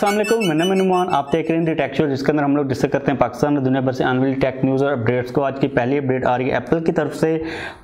अस्सलाम वालेकुम, मैं नुमान, आप देख रहे हैं TechHoz, जिसके अंदर हम लोग डिस्कस करते हैं पाकिस्तान और दुनिया भर से आने वाली टेक न्यूज़ और अपडेट्स को। आज की पहली अपडेट आ रही है एप्पल की तरफ से।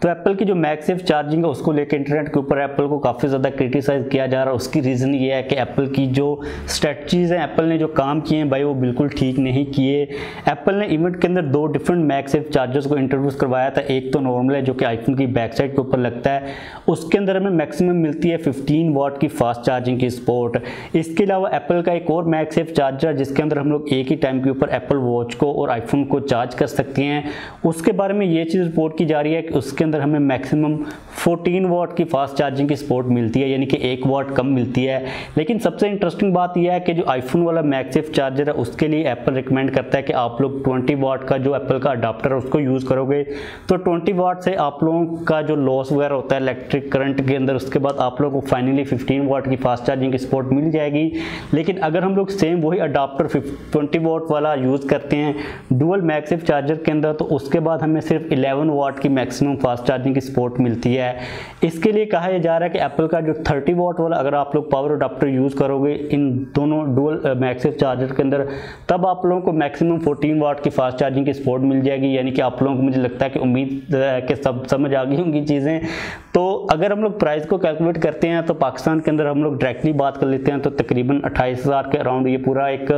तो एप्पल की जो मैगसेफ चार्जिंग है उसको लेकर इंटरनेट के ऊपर एप्पल को काफ़ी ज़्यादा क्रिटिसाइज किया जा रहा है। उसकी रीज़न ये है कि एप्पल की जो स्ट्रेटजीज़ हैं, एप्पल ने जो काम किए हैं भाई वो बिल्कुल ठीक नहीं किए। एप्पल ने इवेंट के अंदर दो डिफरेंट मैगसेफ चार्जर्स को इंट्रोड्यूस करवाया था। एक तो नॉर्मल है जो कि आईफोन की बैक साइड के ऊपर लगता है, उसके अंदर हमें मैक्सिमम मिलती है 15 वाट की फास्ट चार्जिंग की सपोर्ट। इसके अलावा एप्पल का एक और मैगसेफ चार्जर जिसके अंदर हम लोग एक ही टाइम के ऊपर एप्पल वॉच को और आईफोन को चार्ज कर सकते हैं, उसके बारे में ये चीज़ रिपोर्ट की जा रही है कि उसके अंदर हमें मैक्सिमम 14 वाट की फास्ट चार्जिंग की सपोर्ट मिलती है, यानी कि 1 वाट कम मिलती है। लेकिन सबसे इंटरेस्टिंग बात यह है कि जो आईफोन वाला मैगसेफ चार्जर है उसके लिए एप्पल रिकमेंड करता है कि आप लोग 20 वाट का जो एप्पल का अडाप्टर है उसको यूज़ करोगे तो 20 वाट से आप लोगों का जो लॉस वगैरह होता है इलेक्ट्रिक करंट के अंदर, उसके बाद आप लोगों को फाइनली 15 वाट की फास्ट चार्जिंग की सपोर्ट मिल जाएगी। लेकिन अगर हम लोग सेम वही अडाप्टर 20 वाट वाला यूज़ करते हैं डुअल मैगसेफ चार्जर के अंदर, तो उसके बाद हमें सिर्फ 11 वाट की मैक्सिमम फास्ट चार्जिंग की सपोर्ट मिलती है। इसके लिए कहा जा रहा है कि एप्पल का जो 30 वाट वाला अगर आप लोग पावर अडाप्टर यूज़ करोगे इन दोनों डुअल मैगसेफ चार्जर के अंदर, तब आप लोगों को मैक्सिमम 14 वाट की फास्ट चार्जिंग की सपोर्ट मिल जाएगी। यानी कि आप लोगों को, मुझे लगता है कि उम्मीद है कि सब समझ आ गई होंगी चीज़ें। तो अगर हम लोग प्राइस को कैलकुलेट करते हैं तो पाकिस्तान के अंदर हम लोग डायरेक्टली बात कर लेते हैं तो तकरीबन 28,000 के अराउंड ये पूरा एक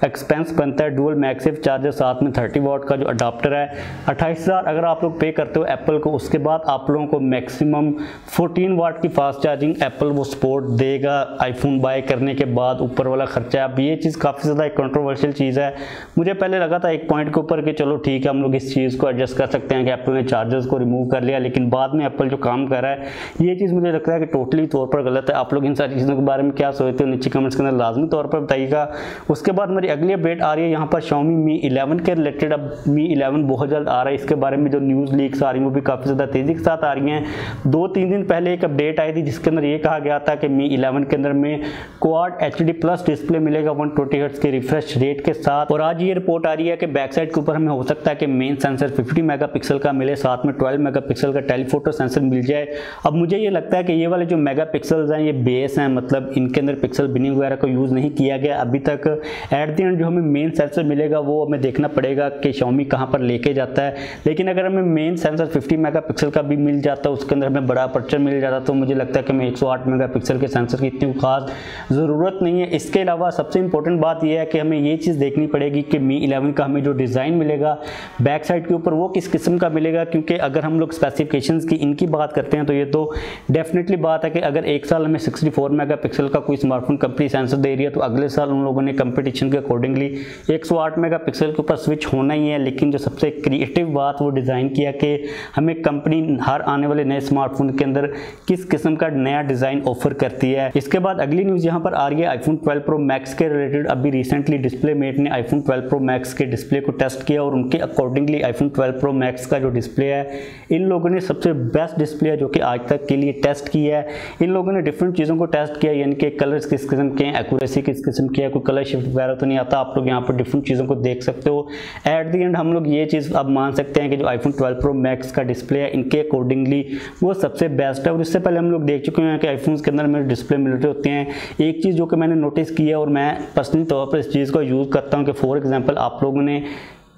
एक्सपेंस बनता है। डुअल मैगसेफ चार्जर साथ में 30 वाट का जो अडाप्टर है, 28,000 अगर आप लोग पे करते हो एप्पल को, उसके बाद आप लोगों को मैक्सिमम 14 वाट की फास्ट चार्जिंग एप्पल वो सपोर्ट देगा आईफोन बाय करने के बाद। ऊपर वाला खर्चा, अब ये चीज़ काफ़ी ज़्यादा एक कंट्रोवर्शियल चीज़ है। मुझे पहले लगा था एक पॉइंट के ऊपर कि चलो ठीक है हम लोग इस चीज़ को एडजस्ट कर सकते हैं कि एप्पल ने चार्जर्स को रिमूव कर लिया, लेकिन बाद में एप्पल जो काम कर रहा है ये चीज़ मुझे लगता है कि टोटली तौर पर गलत है। आप लोग इन सारी चीज़ों के बारे में क्या सोचते हो नीचे कमेंट्स के अंदर लाजमी तौर पर बताइएगा। उसके बाद हमारी अगली अपडेट आ रही है यहाँ पर Xiaomi Mi 11 के रिलेटेड। अब Mi 11 बहुत जल्द आ रहा है, इसके बारे में जो न्यूज़ लीक्स आ रही हैं वो भी काफ़ी ज़्यादा तेज़ी के साथ आ रही हैं। 2-3 दिन पहले एक अपडेट आई थी जिसके अंदर ये कहा गया था कि Mi 11 के अंदर में क्वाड HD प्लस डिस्प्ले मिलेगा 120 हर्ट्ज के रिफ्रेश रेट के साथ। और आज ये रिपोर्ट आ रही है कि बैक साइड के ऊपर हमें हो सकता है कि मेन सेंसर 50 मेगापिक्सल का मिले, साथ में 12 मेगापिक्सल का टेलीफोटो सेंसर मिल जाए। अब मुझे ये लगता है कि ये वाले जो मेगापिक्सल्स हैं ये बेस हैं, मतलब इनके अंदर पिक्सल बिनिंग वगैरह को यूज़ नहीं किया गया अभी तक। एट द एंड जो हमें मेन सेंसर मिलेगा वो हमें देखना पड़ेगा कि Xiaomi कहाँ पर लेके जाता है। लेकिन अगर हमें मेन सेंसर 50 मेगापिक्सल का भी मिल जाता है, उसके अंदर हमें बड़ा अपर्चर मिल जाता, तो मुझे लगता है कि हमें 108 मेगापिक्सल के सेंसर की इतनी खास ज़रूरत नहीं है। इसके अलावा सबसे इंपॉर्टेंट बात यह है कि हमें ये चीज़ देखनी पड़ेगी कि Mi 11 का हमें जो डिज़ाइन मिलेगा बैक साइड के ऊपर वो किस किस्म का मिलेगा, क्योंकि अगर हम लोग स्पेसिफिकेशंस की इनकी बात करते हैं तो ये तो डेफिनेटली बात है कि अगर एक साल हमें 64 मेगापिक्सल का कोई स्मार्टफोन कंपनी सेंसर दे रही है तो अगले साल उन लोगों ने कंपटीशन के अकॉर्डिंगली 108 मेगापिक्सल के ऊपर स्विच होना ही है। लेकिन जो सबसे क्रिएटिव बात वो डिज़ाइन किया कि हमें कंपनी हर आने वाले नए स्मार्टफोन के अंदर किस किस्म का नया डिज़ाइन ऑफर करती है। इसके बाद अगली न्यूज़ यहाँ पर आ रही है आईफोन 12 प्रो मैक्स के रिलेटेड। अभी रिसेंटली डिस्प्ले मेट ने आईफोन 12 प्रो मैक्स के डिस्प्ले को टेस्ट किया और उनके अकॉर्डिंगली आईफोन 12 प्रो मैक्स का जो डिस्प्ले है, इन लोगों ने सबसे बेस्ट डिस्प्ले है जो कि आज तक के लिए टेस्ट किया है। इन लोगों ने डिफरेंट चीज़ों को टेस्ट किया, यानी कि कलर्स किस किस्म के हैं, एक्यूरेसी किस किस्म की है, कोई कलर शिफ्ट वगैरह तो नहीं आता। आप लोग यहाँ पर डिफरेंट चीज़ों को देख सकते हो। एट द एंड हम लोग ये चीज़ अब मान सकते हैं कि जो आईफोन 12 प्रो मैक्स का डिस्प्ले है इनके अकॉर्डिंगली वो सबसे बेस्ट है। और इससे पहले हम लोग देख चुके हैं कि आईफोन्स के अंदर मेरे डिस्प्ले मिल रहे होते हैं। एक चीज़ जो कि मैंने नोटिस की है और मैं पर्सनली तौर पर इस चीज़ को यूज़ करता हूँ कि फॉर एग्जाम्पल आप लोगों ने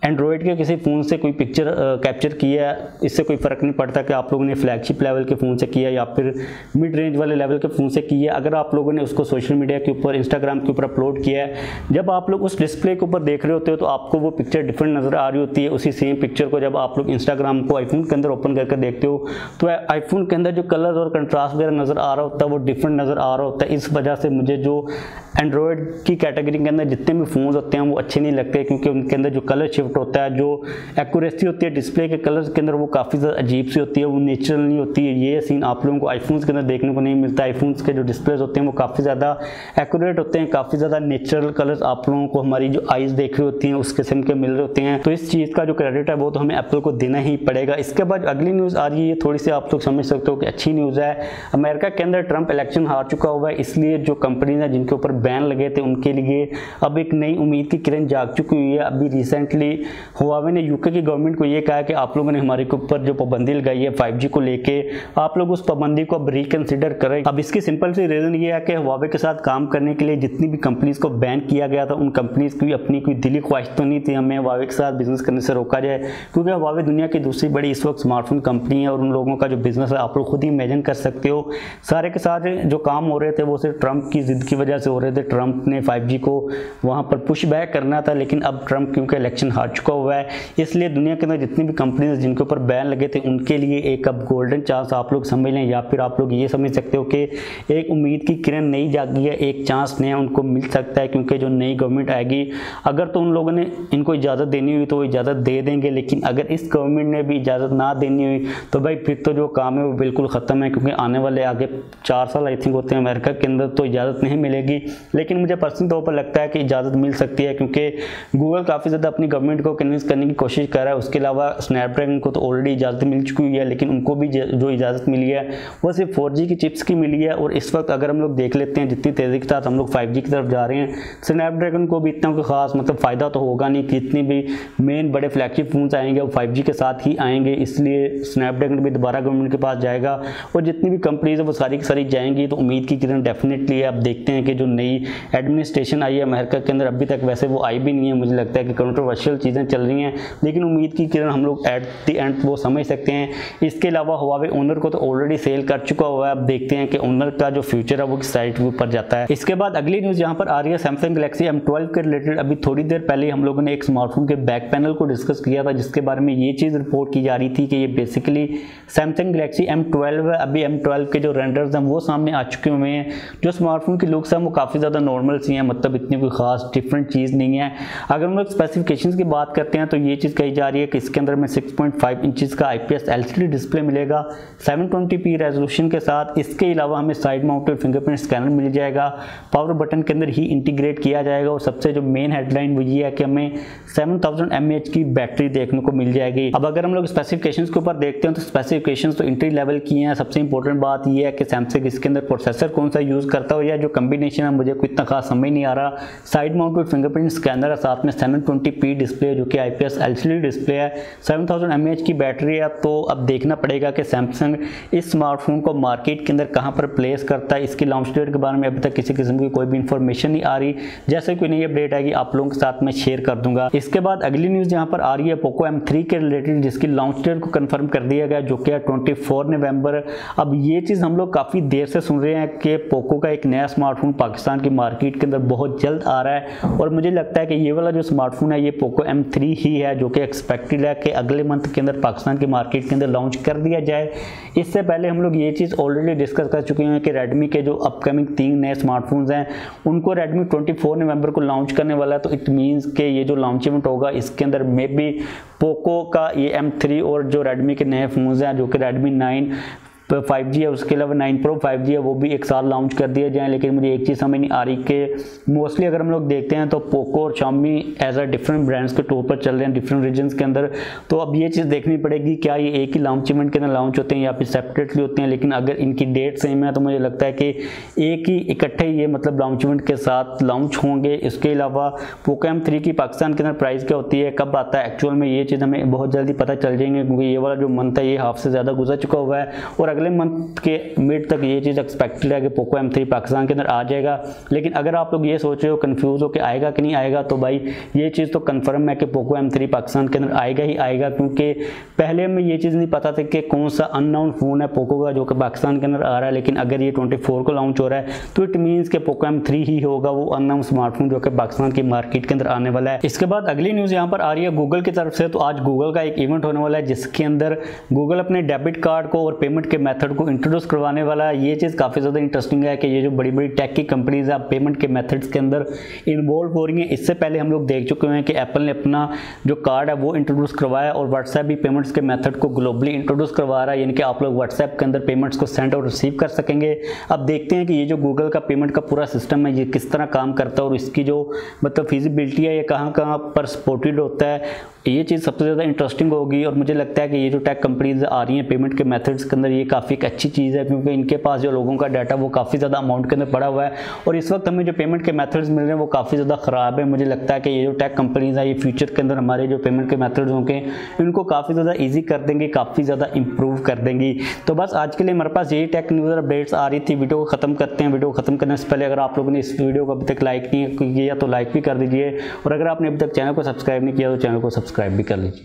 एंड्रॉयड के किसी फ़ोन से कोई पिक्चर कैप्चर किया है, इससे कोई फ़र्क नहीं पड़ता कि आप लोगों ने फ्लैगशिप लेवल के फ़ोन से किया या फिर मिड रेंज वाले लेवल के फ़ोन से किया। अगर आप लोगों ने उसको सोशल मीडिया के ऊपर, इंस्टाग्राम के ऊपर अपलोड किया है, जब आप लोग उस डिस्प्ले के ऊपर देख रहे होते हो तो आपको वो पिक्चर डिफरेंट नज़र आ रही होती है। उसी सेम पिक्चर को जब आप लोग इंस्टाग्राम को आईफोन के अंदर ओपन करके देखते हो तो आईफोन के अंदर जो कलर और कंट्रास्ट वगैरह नज़र आ रहा होता है वो डिफरेंट नज़र आ रहा होता है। इस वजह से मुझे जो एंड्रॉयड की कैटेगरी के अंदर जितने भी फ़ोन होते हैं वो अच्छे नहीं लगते, क्योंकि उनके अंदर जो कलर शिफ्ट होता है, जो एक्यूरेसी होती है डिस्प्ले के कलर्स के अंदर, वो काफ़ी ज़्यादा अजीब सी होती है, वो नेचुरल नहीं होती है। ये सीन आप लोगों को आईफोन्स के अंदर देखने को नहीं मिलता। आईफोन्स के जो डिस्प्लेज होते हैं वो काफ़ी ज़्यादा एक्यूरेट होते हैं, काफ़ी ज़्यादा नेचुरल कलर्स आप लोगों को हमारी जो आइज़ देख रही होती हैं उस किस्म के मिल रहे होते हैं। तो इस चीज़ का जो क्रेडिट है वो तो हमें एप्पल को देना ही पड़ेगा। इसके बाद अगली न्यूज़ आ रही है, ये थोड़ी सी आप लोग समझ सकते हो कि अच्छी न्यूज़ है। अमेरिका के अंदर ट्रंप इलेक्शन हार चुका हुआ है, इसलिए जो कंपनीज हैं जिनके ऊपर बैन लगे थे उनके लिए अब एक नई उम्मीद की किरण जाग चुकी हुई है। अभी रिसेंटली हुआवे ने यूके की गवर्नमेंट को ये कहा कि आप लोगों ने हमारे ऊपर जो पाबंदी लगाई है 5G को लेके, आप लोग उस पाबंदी को अब रिकंसिडर करें। अब इसकी सिंपल सी रीजन ये है कि हुआवे के साथ काम करने के लिए जितनी भी कंपनीज को बैन किया गया था, उन कंपनीज की अपनी कोई दिली ख्वाहिश तो नहीं थी हमें हुआवे के साथ बिजनेस करने से रोका जाए, क्योंकि हुआवे दुनिया की दूसरी बड़ी इस वक्त स्मार्टफोन कंपनी है और उन लोगों का जो बिजनेस है आप लोग खुद ही इमेजिन कर सकते हो। सारे के सारे जो काम हो रहे थे वो सिर्फ ट्रंप की जिद की वजह से हो रहे थे। ट्रंप ने 5G को वहां पर पुश बैक करना था, लेकिन अब ट्रंप क्योंकि इलेक्शन हार चुका हुआ है, इसलिए दुनिया के अंदर जितनी भी कंपनीज जिनके ऊपर बैन लगे थे उनके लिए एक अब गोल्डन चांस आप लोग समझ लें, या फिर आप लोग ये समझ सकते हो कि एक उम्मीद की किरण नई जागी है, एक चांस नया उनको मिल सकता है। क्योंकि जो नई गवर्नमेंट आएगी, अगर तो उन लोगों ने इनको इजाज़त देनी हुई तो वो इजाज़त दे देंगे, लेकिन अगर इस गवर्नमेंट ने भी इजाज़त ना देनी हुई तो भाई फिर तो जो काम है वो बिल्कुल ख़त्म है। क्योंकि आने वाले आगे 4 साल आई थिंक होते हैं अमेरिका के अंदर, तो इजाज़त नहीं मिलेगी। लेकिन मुझे पर्सनल तौर पर लगता है कि इजाज़त मिल सकती है, क्योंकि गूगल काफ़ी ज़्यादा अपनी गवर्नमेंट को कन्विंस करने की कोशिश कर रहा है। उसके अलावा स्नैपड्रैगन को तो ऑलरेडी इजाज़त मिल चुकी हुई है, लेकिन उनको भी जो इजाज़त मिली है वो सिर्फ 4G की चिप्स की मिली है। और इस वक्त अगर हम लोग देख लेते हैं जितनी तेज़ी के साथ हम लोग 5G की तरफ जा रहे हैं, स्नैपड्रैगन को भी इतना कोई खास मतलब फ़ायदा तो होगा नहीं। जितने भी मेन बड़े फ्लैगशिप फोन्स आएंगे वो 5G के साथ ही आएंगे, इसलिए स्नैपड्रैगन भी दोबारा गवर्नमेंट के पास जाएगा और जितनी भी कंपनीज है वो सारी की सारी जाएंगी। तो उम्मीद की किरण डेफिनेटली है। अब देखते हैं कि जो नई एडमिनिस्ट्रेशन आई है अमेरिका के अंदर, अभी तक वैसे वो आई भी नहीं है, मुझे लगता है कि कंट्रोवर्शियल चीज़ें चल रही हैं, लेकिन उम्मीद की किरण हम लोग एट द एंड वो समझ सकते हैं। इसके अलावा हुआवे ओनर को तो ऑलरेडी सेल कर चुका हुआ है। अब देखते हैं कि ओनर का जो फ्यूचर है वो किस साइड के ऊपर जाता है। इसके बाद अगली न्यूज़ यहाँ पर आ रही है सैमसंग गैलेक्सी M12 के रिलेटेड। अभी थोड़ी देर पहले हम लोगों ने एक स्मार्टफोन के बैक पैनल को डिस्कस किया था, जिसके बारे में ये चीज़ रिपोर्ट की जा रही थी कि ये बेसिकली सैमसंग गैलेक्सी M12 है। अभी M12 के जो रेंडर्स हैं वो सामने आ चुके हुए हैं। जो स्मार्टफोन की लुक्स हैं वो काफ़ी ज़्यादा नॉर्मल सी हैं, मतलब इतनी कोई खास डिफरेंट चीज़ नहीं है। अगर हम लोग स्पेसिफिकेशंस की बात करते हैं तो ये चीज़ कही जा रही है कि इसके अंदर में 6.5 इंचेस का IPS LCD डिस्प्ले मिलेगा 720p रेजोल्यूशन के साथ। इसके अलावा हमें साइड माउंटेड फिंगरप्रिंट स्कैनर मिल जाएगा, पावर बटन के अंदर ही इंटीग्रेट किया जाएगा। और सबसे जो मेन हेडलाइन वो ये है कि हमें 7000 mAh की बैटरी देखने को मिल जाएगी। अब अगर हम लोग स्पेसिफिकेशंस के ऊपर देखते हैं तो स्पेसिफिकेशंस तो एंट्री लेवल की हैं। सबसे इंपॉर्टेंट बात ये है कि सैमसंग इसके अंदर प्रोसेसर कौन सा यूज़ करता हो या जो कम्बिनेशन है मुझे कोई इतना खास समझ नहीं आ रहा। साइड माउंटेड फिंगरप्रिंट स्कैनर है, साथ में 720p डिस्प्ले जो कि IPS LCD डिस्प्ले है, 7000 mAh की बैटरी है। तो अब देखना पड़ेगा कि सैमसंग इस स्मार्टफोन को मार्केट के अंदर कहां पर प्लेस करता है। इसकी लॉन्च डेट के बारे में अभी तक किसी किस्म की कोई भी इंफॉर्मेशन नहीं आ रही। जैसे कोई नई अपडेट आएगी आप लोगों के साथ मैं शेयर कर दूंगा। इसके बाद अगली न्यूज़ यहाँ पर आ रही है पोको M3 के रिलेटेड, जिसकी लॉन्च डेट को कंफर्म कर दिया गया जो कि है 24 नवंबर। अब ये चीज़ हम लोग काफ़ी देर से सुन रहे हैं कि पोको का एक नया स्मार्टफोन पाकिस्तान की मार्केट के अंदर बहुत जल्द आ रहा है, और मुझे लगता है कि ये वाला जो स्मार्टफोन है ये पोको M3 ही है, जो कि एक्सपेक्टेड है कि अगले मंथ के अंदर पाकिस्तान की मार्केट के अंदर लॉन्च कर दिया जाए। इससे पहले हम लोग ये चीज़ ऑलरेडी डिस्कस कर चुके हैं कि रेडमी के जो अपकमिंग 3 नए स्मार्टफोन्स हैं उनको रेडमी 24 नवंबर को लॉन्च करने वाला है। तो इट मीन्स कि ये जो लॉन्च इवेंट होगा इसके अंदर मे बी पोको का ये M3 और जो रेडमी के नए फोन्स हैं जो कि रेडमी 9 5G है, उसके अलावा 9 Pro 5G है, वो भी एक साथ लॉन्च कर दिया जाए। लेकिन मुझे एक चीज़ समझ नहीं आ रही कि मोस्टली अगर हम लोग देखते हैं तो पोको और Xiaomi as a different brands के तौर पर चल रहे हैं डिफरेंट रीजन्स के अंदर। तो अब ये चीज़ देखनी पड़ेगी क्या ये एक ही लॉन्च इवेंट के अंदर लॉन्च होते हैं या फिर सेपरेटली होते हैं। लेकिन अगर इनकी डेट सेम है तो मुझे लगता है कि एक ही इकट्ठे ये मतलब लॉन्च इवेंट के साथ लॉन्च होंगे। इसके अलावा पोको M3 की पाकिस्तान के अंदर प्राइस क्या होती है, कब आता है एक्चुअल में, ये चीज़ हमें बहुत जल्दी पता चल जाएंगे, क्योंकि ये वाला जो मंथ है ये हाफ से ज़्यादा गुजर चुका हुआ है और अगले मंथ के मिड तक ये चीज़ एक्सपेक्टेड है कि पोको M3 पाकिस्तान के अंदर आ जाएगा। लेकिन अगर आप लोग ये सोच रहे हो कंफ्यूज हो कि आएगा कि नहीं आएगा, तो भाई ये चीज़ तो कंफर्म है कि पोको M3 पाकिस्तान के अंदर आएगा ही आएगा, क्योंकि पहले हमें ये चीज़ नहीं पता था कि कौन सा अननोन फ़ोन है पोको का जो कि पाकिस्तान के अंदर आ रहा है। लेकिन अगर ये 24 को लॉन्च हो रहा है तो इट मीन्स कि पोको M3 ही होगा वो अननोन स्मार्टफोन जो कि पाकिस्तान की मार्केट के अंदर आने वाला है। इसके बाद अगली न्यूज़ यहाँ पर आ रही है गूगल की तरफ से। तो आज गूगल का एक इवेंट होने वाला है जिसके अंदर गूगल अपने डेबिट कार्ड को और पेमेंट के मेथड को इंट्रोड्यूस करवाने वाला है। ये चीज़ काफ़ी ज़्यादा इंटरेस्टिंग है कि ये जो बड़ी बड़ी टेक की कंपनीज है पेमेंट के मेथड्स के अंदर इन्वॉल्व हो रही हैं। इससे पहले हम लोग देख चुके हैं कि एप्पल ने अपना जो कार्ड है वो इंट्रोड्यूस करवाया और व्हाट्सएप भी पेमेंट्स के मेथड को ग्लोबली इंट्रोड्यूस करवा रहा है, यानी कि आप लोग व्हाट्सएप के अंदर पेमेंट्स को सेंड और रिसीव कर सकेंगे। अब देखते हैं कि ये जो गूगल का पेमेंट का पूरा सिस्टम है ये किस तरह काम करता है और इसकी जो मतलब फिजिबिलिटी है ये कहाँ कहाँ पर सपोर्टेड होता है। ये चीज़ सबसे ज़्यादा इंटरेस्टिंग होगी और मुझे लगता है कि ये जो टेक कंपनीज आ रही हैं पेमेंट के मेथड्स के अंदर ये काफ़ी एक अच्छी चीज़ है, क्योंकि इनके पास जो लोगों का डाटा वो काफ़ी ज़्यादा अमाउंट के अंदर पड़ा हुआ है और इस वक्त हमें जो पेमेंट के मेथड्स मिल रहे हैं वो काफ़ी ज़्यादा ख़राब है। मुझे लगता है कि ये जो टेक कंपनीज है ये फ्यूचर के अंदर हमारे जो पेमेंट के मेथड्स होंगे इनको काफ़ी ज़्यादा ईजी कर देंगे, काफ़ी ज़्यादा इंप्रूव कर देंगी। तो बस आज के लिए हमारे पास यही टेक न्यूज़ अपडेट्स आ रही थी। वीडियो को ख़त्म करते हैं। वीडियो को ख़त्म करने से पहले अगर आप लोगों ने इस वीडियो को अभी तक लाइक नहीं किया तो लाइक भी कर दीजिए और अगर आपने अभी तक चैनल को सब्सक्राइब नहीं किया तो चैनल को सब्सक्राइब भी कर लीजिए।